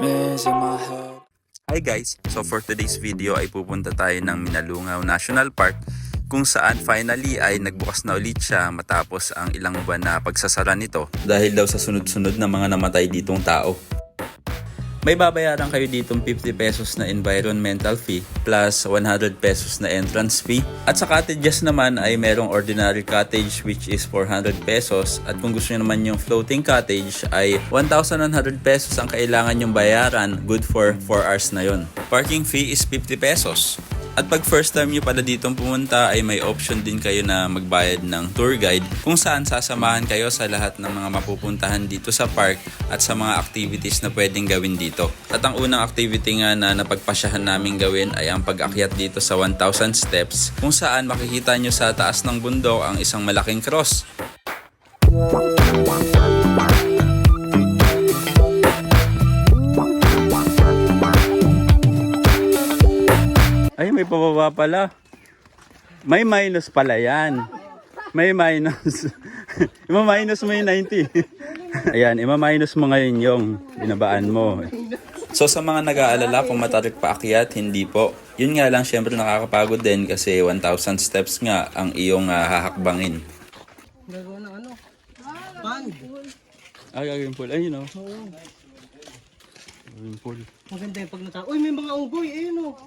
nightmares in my head. Hi guys! So for today's video ay pupunta tayo ng Minalungaw National Park kung saan finally ay nagbukas na ulit siya matapos ang ilang buwan na pagsasara nito dahil daw sa sunod-sunod na mga namatay ditong tao. May babayaran kayo ditong 50 pesos na environmental fee plus 100 pesos na entrance fee. At sa cottages naman ay merong ordinary cottage which is 400 pesos. At kung gusto nyo naman yung floating cottage ay 1,100 pesos ang kailangan yung bayaran. Good for 4 hours na yon. Parking fee is 50 pesos. At pag first time nyo pala ditong pumunta ay may option din kayo na magbayad ng tour guide kung saan sasamahan kayo sa lahat ng mga mapupuntahan dito sa park at sa mga activities na pwedeng gawin dito. At ang unang activity nga na napagpasyahan namin gawin ay ang pag-akyat dito sa 1,000 steps kung saan makikita nyo sa taas ng bundok ang isang malaking cross. Ay, may pababa pala. May minus pala yan. May minus. Ima-minus mo yung 90. Ayan, ima-minus mo ngayon yung binabaan mo. So sa mga nag-aalala kung matarik pa akyat, hindi po. Yun nga lang, syempre nakakapagod din kasi 1,000 steps nga ang iyong hahakbangin. Gagawa ng ano? Band. Ay, gagawin pool. Ayun o. Gagawin pool. Maganda yung pag nata. Uy, may mga unggoy. Ayun o.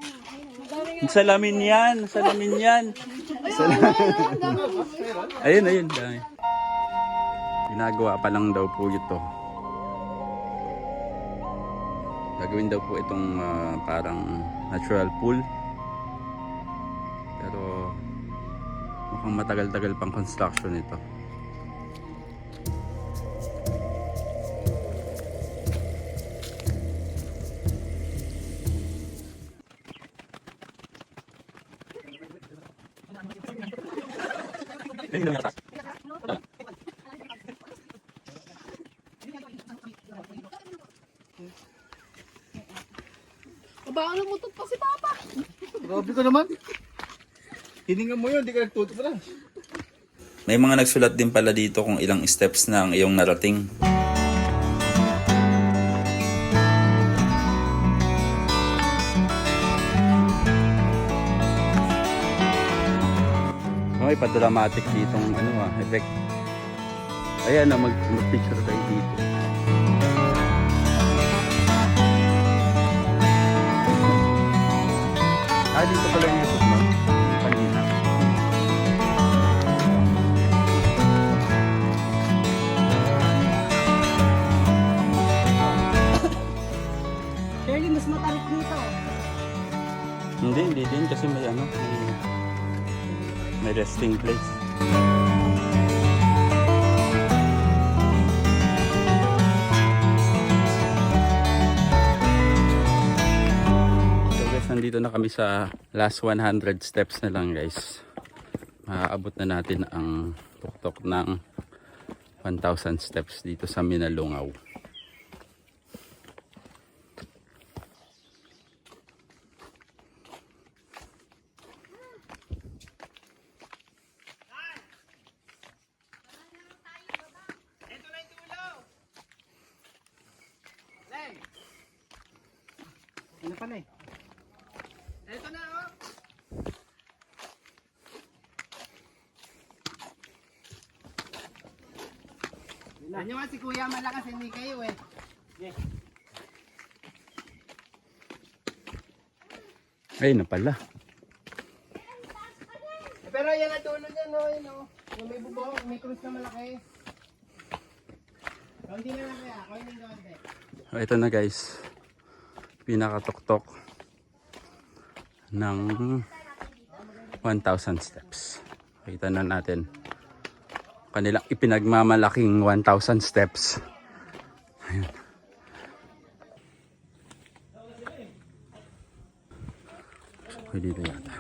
Salamin yan. Salamin yan. Ayun, ayun. Dami. Ginagawa pa lang daw po ito. Gagawin daw po itong parang natural pool. Pero mukhang matagal-tagal pang construction ito. Baka lumutot pa si Papa. Grabe ka naman. Hininga mo yun, di ka nagtutok na. May mga nagsulat din pala dito kung ilang steps na ang iyong narating. May pa-dramatic ditong effect. Ayan na, mag-picture tayo dito. Dito pala yung YouTube mo. Kanina. Shirley, mas matarik dito. Hindi din kasi may resting place. Nandito na kami sa last 100 steps na lang guys. Maaabot na natin ang tuktok ng 1,000 steps dito sa Minalungaw. Ano pa na eh? Ito na oh. Ano nga si Kuya malakas hindi kayo eh. Ayun na pala. Pero yan ang dulo niya no, yun oh. Yung may bubong, may krus na malaki. Kaunti na lang kaya, kaunti. Ito na guys. Pinakatuktok ng 1,000 steps. Kita na natin kanilang ipinagmamalaking 1,000 steps. Ayun. Okay, dito yata.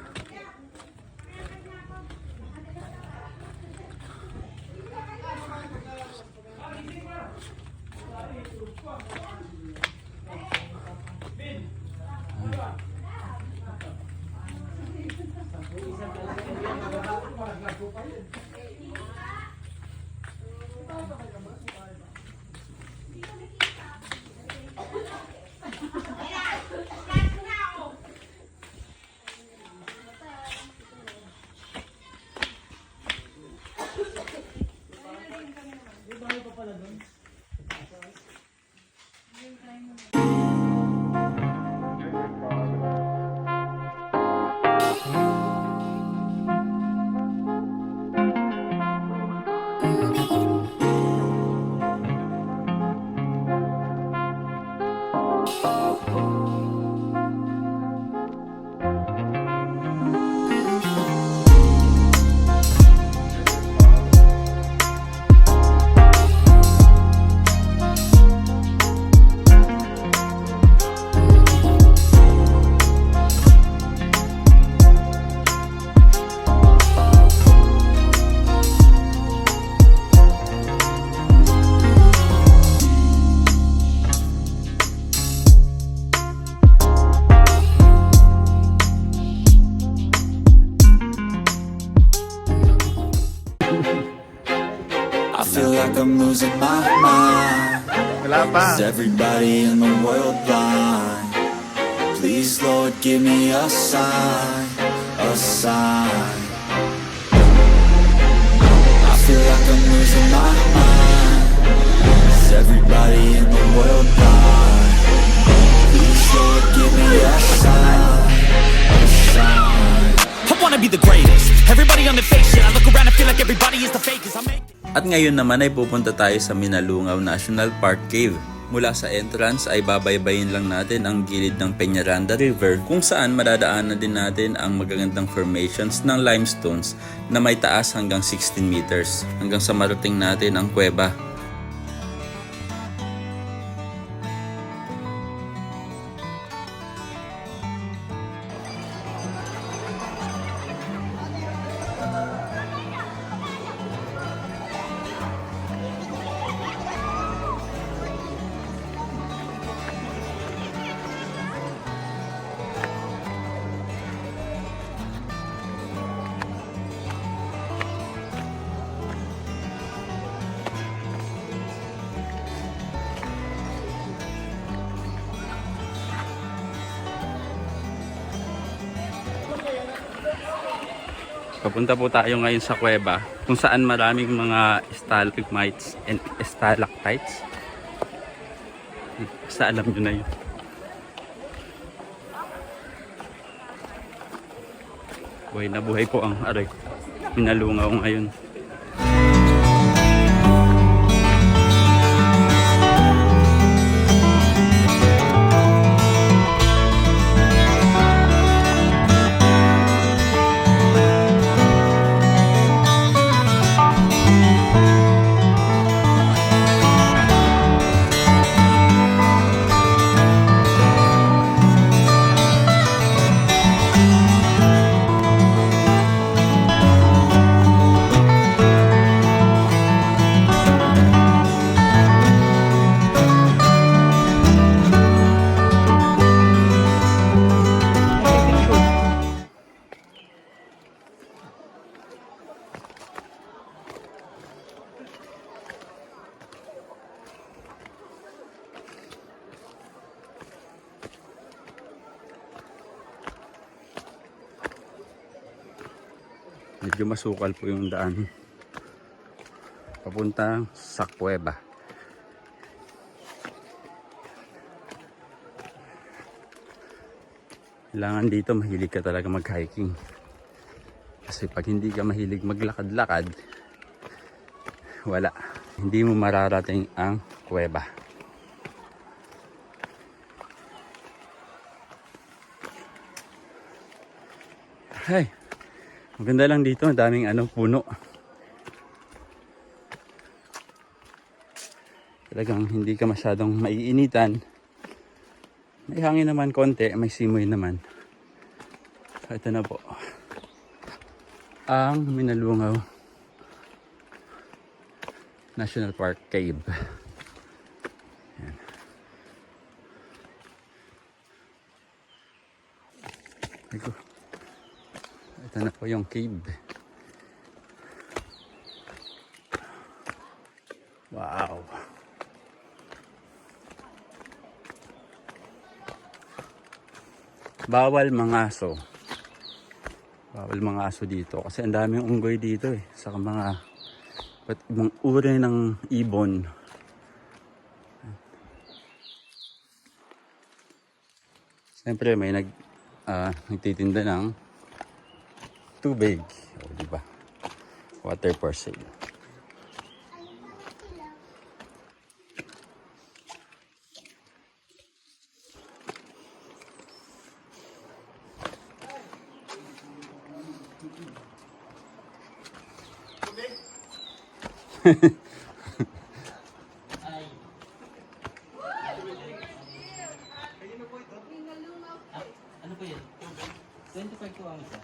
I feel like I'm losing my mind. Wala pa. Is everybody in the world blind? Please, Lord, give me a sign, a sign. I feel like I'm losing my mind. Is everybody in the world blind? Please, Lord, give me a sign, a sign. I wanna be the greatest. Everybody on the fake shit. I look around and feel like everybody is the fakest. I make At ngayon naman ay pupunta tayo sa Minalungaw National Park Cave. Mula sa entrance ay babaybayin lang natin ang gilid ng Peñaranda River kung saan madadaanan din natin ang magagandang formations ng limestones na may taas hanggang 16 meters hanggang sa marating natin ang kuweba. Papunta po tayo ngayon sa kuweba kung saan maraming mga stalagmites and stalactites. Basta alam nyo na yun. Buhay na buhay po ang aray. Minalungaw ngayon. Medyo masukal po yung daan papunta sa kuweba. Kailangan dito mahilig ka talaga mag-hiking, kasi pag hindi ka mahilig maglakad-lakad, wala, hindi mo mararating ang kuweba. Hey, maganda lang dito, ang daming puno. Talagang hindi ka masyadong maiinitan. May hangin naman konti, may simoy naman. So ito na po ang Minalungaw National Park Cave. Ayan. Ito na po yung cave. Wow. Bawal mga aso. Bawal mga aso dito kasi ang daming unggoy dito eh. Saka mga ibang uri ng ibon. Siyempre may nagtitinda ng tubig. O, diba? Water for sale. Ano po yun? 25 po ang isa.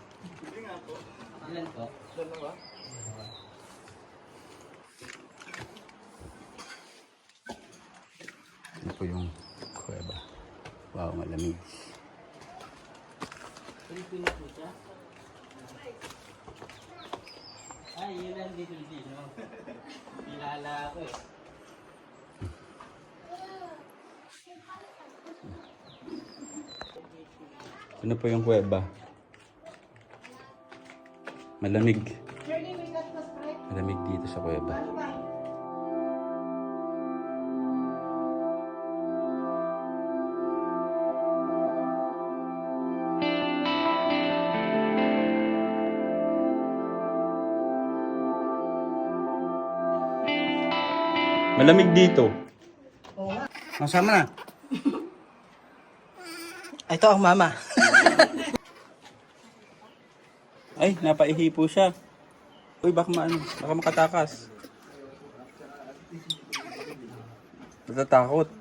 Ilan po? Dalawa. Ano po yung kuweba? Wow, malamig. Pilipino po siya? Ay, yun lang di Pilipino. Kilala ako eh. Ano po yung kuweba? Malamig. Malamig dito sa kuweba. Malamig dito. Masama na. Ito ang mama. Ay, napaihi po siya. Uy, baka makatakas. Natatakot.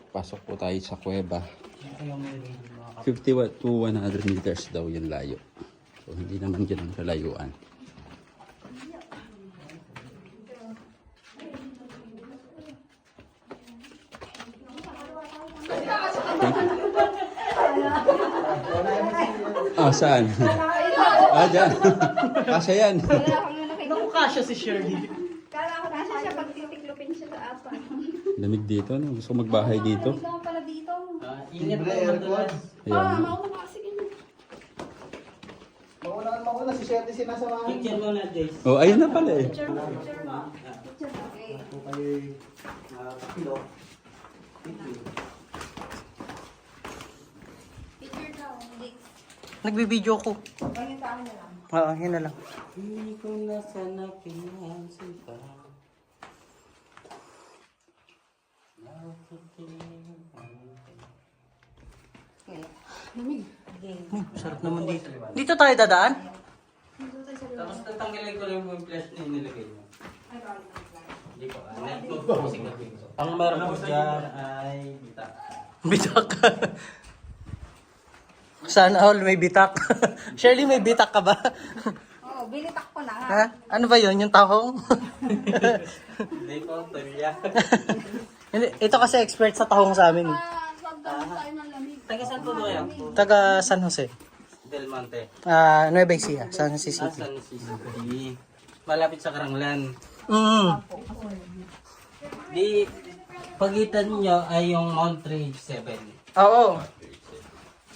Pasok po tayo sa kuweba. 50 to 100 meters daw yung layo. So, hindi naman yun ang kalayuan. Ah, saan? Ah, dyan. Kasya yan. Naku, kasya si Shirley. Kala ko kasi siya pagtitiklopin siya sa apa. Lamig dito, no? Gusto ko magbahay dito. Ikaw pala dito. Ingat po madalas. Ayan. Mauna kasi ganyan. Mauna si Sherry sinasamahan. Picture mo na, Jace. Oh, ayun na pala eh. Picture mo. Picture mo. Okay. Picture daw. Hindi. Nagbibideo ko. Ganyan tayo na lang. Oo, yun na lang. Hindi ko na sana pinansin ka. Sarap naman dito. Dito tayo dadaan? Tapos tatanggalin ko lang yung flash na inilagay mo. Hindi ko. Ang meron po dyan ay bitak. Bitak? Sana all may bitak. Shirley, may bitak ka ba? Oo, binitak ko na nga. Ha? Ano ba yun? Yung tahong? Hindi po, tulya. Ito kasi expert sa tahong sa amin. Wag daw tayo ng lamig. Taga saan po ba yan? Taga San Jose. Del Monte. Nueva Ecija, San Jose City. San Jose City. Malapit sa Karanglan. Di, pagitan nyo ay yung Mount Rage 7. Oo.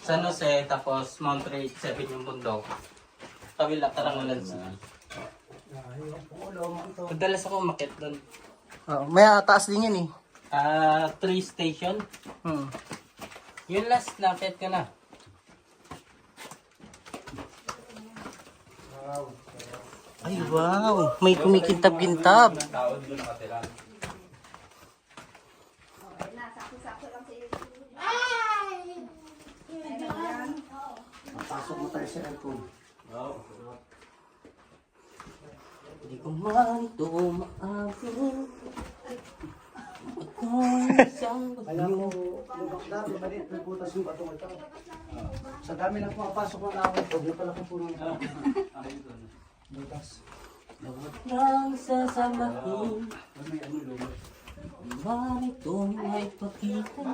San Jose, tapos Mount Rage 7 yung bundok. Kabila Karanglan City. Madalas ako umakit doon. Oo, may taas din yan eh. 3 station. Yung last, nakit ka na. Ay, wow. May kumikintab-kintab. Sakto lang sa iyo. Pasok mo tayo sa aircon. Hindi ko man ito maabot. Alam mo, lubak na, maliit na putas yung batong ito. Sa dami ng pumapasok ng awit, huwag na pala kung puno ito. Butas. Bawat lang sasamahin. May ano lumat. Man itong may pakita.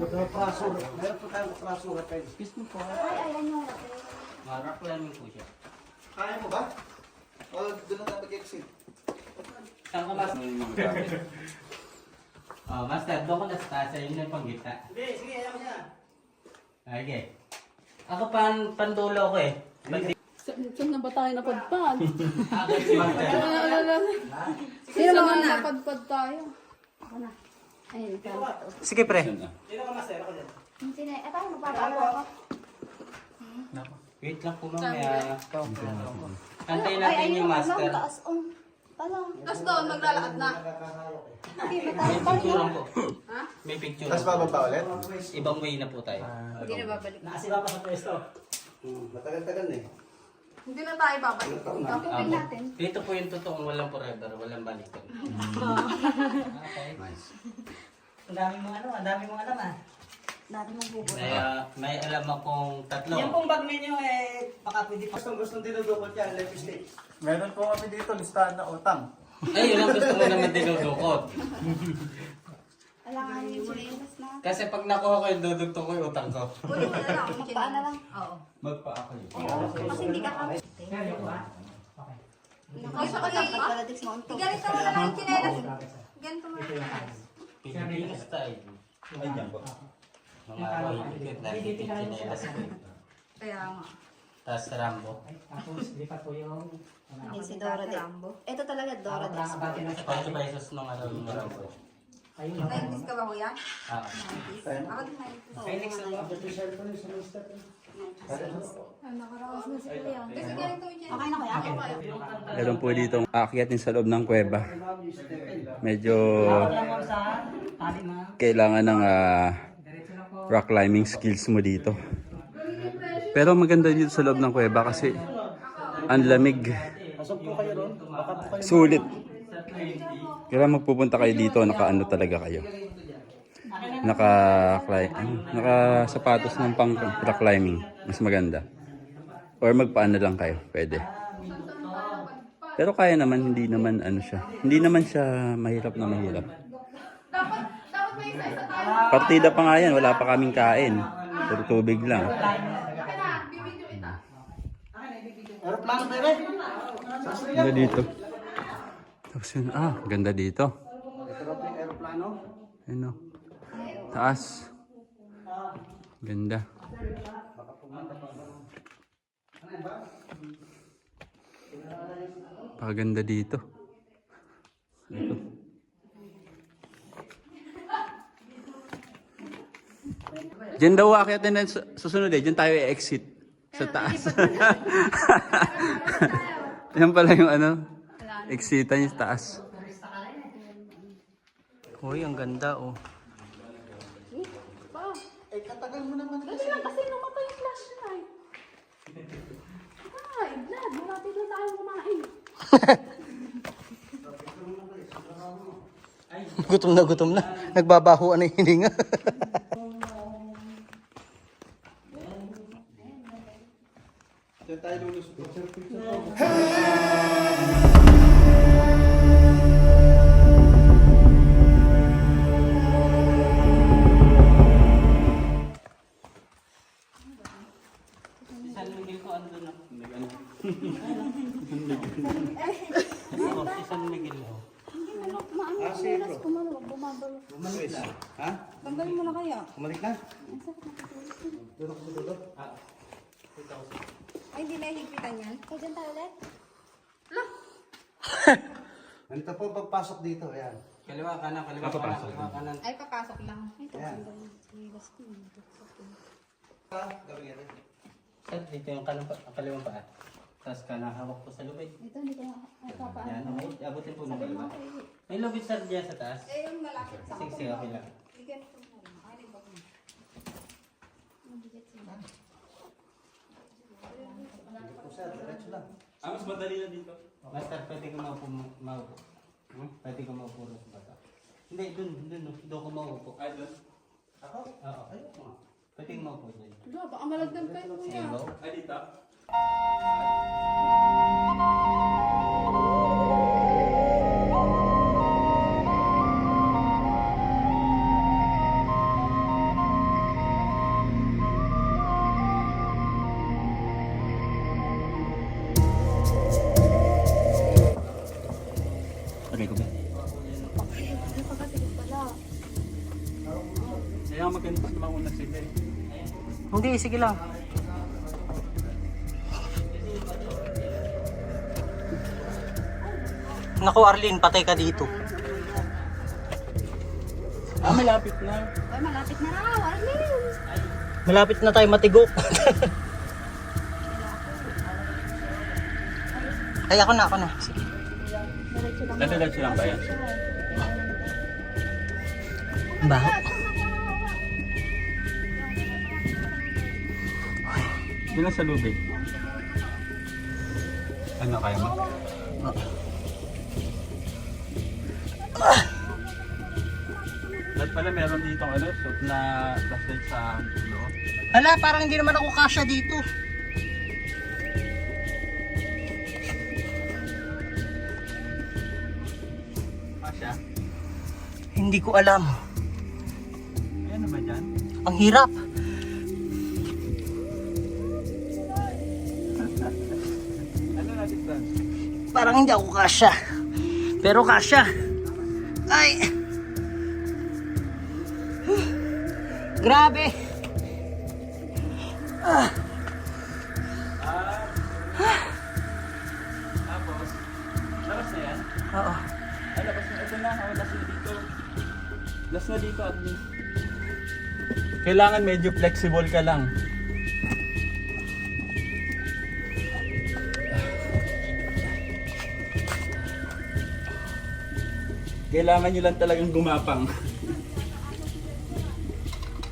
May praso. Meron po tayong praso rapid. Excuse me po. Ayan yung Marap lang po siya. Kaya mo ba? O, doon na tayo mag-exit. Saan ka mas? Oh, Master, doon ko na sa taas. Ayun na yung panggita. Sige, alam mo siya. Okay. Ako pandulo ko eh. Saan na ba tayo napadpad? Ako si Master. Sino mga napadpad tayo? Ako na. Ayun, ito. Sige pre. Hindi na, tayo magpapalo ako. Wait lang po mamaya. Antayin natin yung master. Taas, Tapos doon, maglalakad na. May picture po. May picture. Tapos bababa ulit? Ibang way na po tayo. Hindi na babalik. Nakasira pa sa pwesto. Matagal-tagal na eh. Hindi na tayo babalik. Kapupin natin. Dito po yung totoong walang forever, walang balikan. Nice. Ang dami mong alam ah. Dati mong buko. Kaya may alam akong tatlo. Yan pong bag ninyo baka pwede pa. Gustong dinudukot yan, lipstick. Meron po kami dito listahan na utang. Ay, yun ang gusto mo naman dinudukot. Alam nga yung chinelas na. Kasi pag nakuha ko yung dudugto ko yung utang ko. Ulit na lang. Magpaan na lang. Oo. Magpaa ko yun. Kasi hindi ka kami. Ay, sa kanya pa? Politics mo ang to. Ganito mo na lang yung chinelas. Ganito mo na lang. Pilipinas style. Ay, dyan po. Mga royalty na chinelas ko. Kaya nga. Tapos Rambo. Hindi si Dora de. Ito talaga Dora de. 5 pesos nung ano yung Rambo. 90s ka ba kuya? Ah. 90s? Ako din 90s. Phoenix na ba? Nakaraos na si kuya. Kasi ganito yung chinelas. Okay na kuya? Meron po dito aakyatin sa loob ng kuweba. Medyo kailangan ng rock climbing skills mo dito. Pero maganda dito sa loob ng kuweba kasi ang lamig. Sulit. Kaya magpupunta kayo dito, nakaano talaga kayo. Naka sapatos ng pang rock climbing. Mas maganda. Or magpaano lang kayo, pwede. Pero kaya naman, hindi naman ano siya. Hindi naman siya mahirap na mahirap. Dapat may isa-isa tayo. Partida pa nga yan, wala pa kaming kain. Puro tubig lang. Kaya, bibidyo kita. Aeroplano ba yun? Ganda dito. Tapos yun, ganda dito. Ito na po yung aeroplano. Ano? Taas. Ganda. Paganda dito. Ito. Diyan daw akyatin na susunod eh. Diyan tayo i-exit. Sa taas. Yan pala yung ano. Exitan yung taas. Uy, ang ganda oh. Katagal mo naman. Dali lang kasi namatay yung flashlight. Ay, Vlad, malapit na tayo kumain. Gutom na. Nagbabaho ano yung hininga. Diyan tayo lulusot. Si San Miguel ko andun na. Si San Miguel ho. Maano yung chinelas ko man. Bumabalo. Bumalik na. Ha? Tanggalin mo na kaya. Bumalik na? Ay, hindi na higpitan yan. Kaya dyan tayo ulit. Ganito po pagpasok dito. Ayan. Kaliwa kanan, kaliwa kanan, kaliwa kanan. Ay, papasok lang. Ay, Ayan. tanggal yung chinelas ko. Gawin natin. Sir, dito yung kanan pa, ang kaliwang paa. Tapos kanan hawak po sa lubid. Ito, hindi ko napapaano. Yan, okay. Abutin po ng Sabi kaliwa. mo kayo. May lubid sir dyan sa taas. Eh, yung malapit sa Sige, sige, okay lang. Bigyan ko na lang. Ay, di ba? Mabigat sila. Sir, diretso lang. Mas madali na dito. Master, pwede ko maupo. Pwede ko maupo rin sa bata. Hindi, doon ko maupo. Ay, doon. Ako? Oo, ayoko nga. Pwede ko maupo dyan. Wala, baka malagdan kayo kuya. Sige, go. Ay, dito. Okay ko ba? Napakatilig pala. Kaya maganda sa mauna sila eh. Hindi, sige lang. Naku Arlene, patay ka dito. Malapit na. Ay, malapit na raw. Arlene! Malapit na tayo matigok. Ay, ako na. Sige. Diretso lang ba yan? Ang baho. Yun lang sa lubig. Ano kaya mo? Ba't pala meron dito suit na flashlight sa ulo? Hala, parang hindi naman ako kasya dito. Kasya? Hindi ko alam. Ano ba dyan? Ang hirap. Ano natin ba? Parang hindi ako kasya. Pero kasya. Ay! Grabe! Tapos, labas na yan? Oo. Ay, labas na. Ito na, last na dito. Last na dito at kailangan medyo flexible ka lang. Kailangan nyo lang talagang gumapang.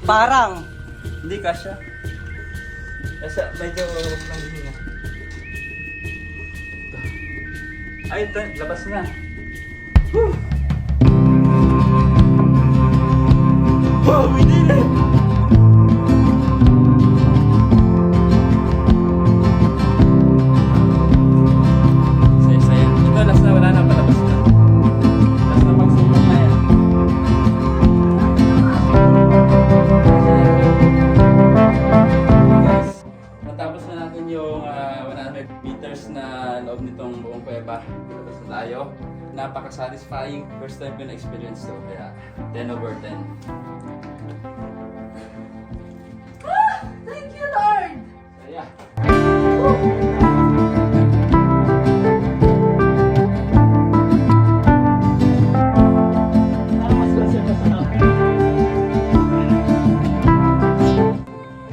Parang. Hindi kasya. Kasi medyo lang din na. Ay, ito, labas na. Woo! Oh, we did it! Saya-saya. Ito, last na, wala na, palabas na. Last na magsulong na yan. Guys, natapos na natin yung 100 meters na loob nitong buong kuweba. Tapos na tayo. Napaka-satisfying. First time ko na-experience to. Kaya 10 over 10. Thank you, Lord! Saya.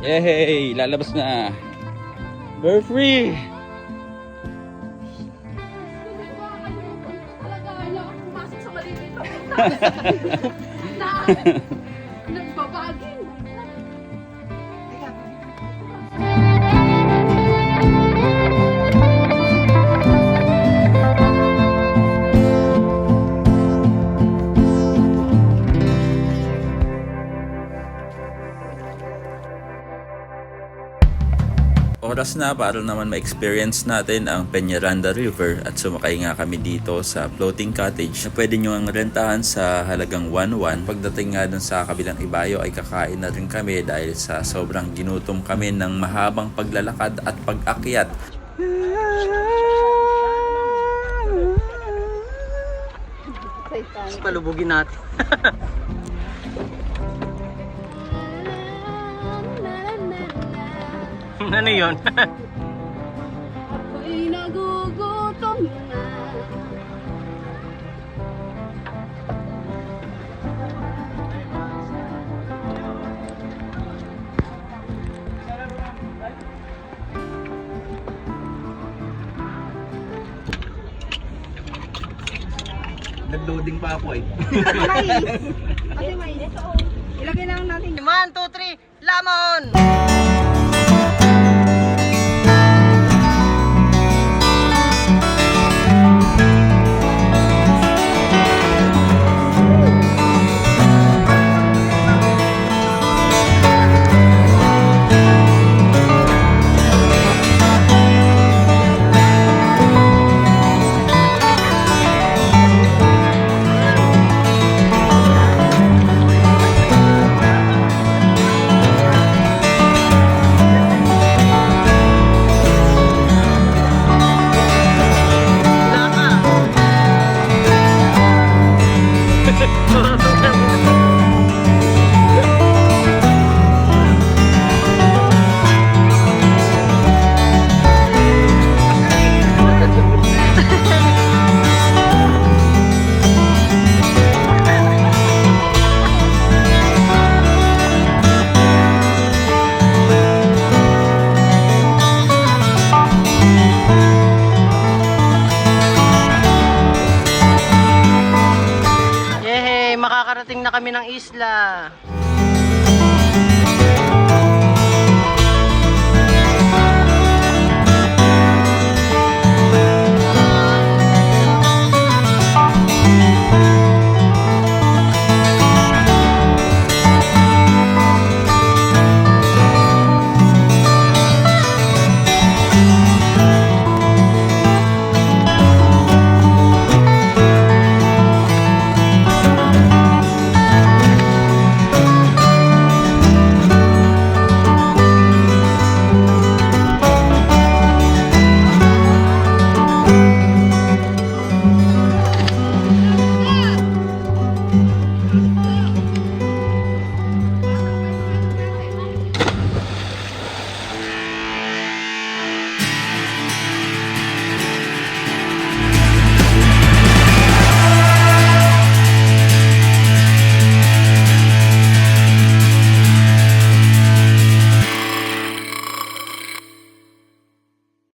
Yay! Lalabas na! We're free! Talaga, ayaw ako pumasok sa maliliit na na nagbabagin. Oras na para naman ma-experience natin ang Peñaranda River at sumakay nga kami dito sa floating cottage na pwede nyo ang rentahan sa halagang 1-1. Pagdating nga dun sa kabilang ibayo ay kakain na rin kami dahil sa sobrang ginutom kami ng mahabang paglalakad at pag-akyat. Palubugin natin. Ano yun? Ako'y nagugutom na. Nag-loading pa ako eh. Kasi may ilagay lang natin. 1, 2, 3, lamon! makakarating na kami ng isla.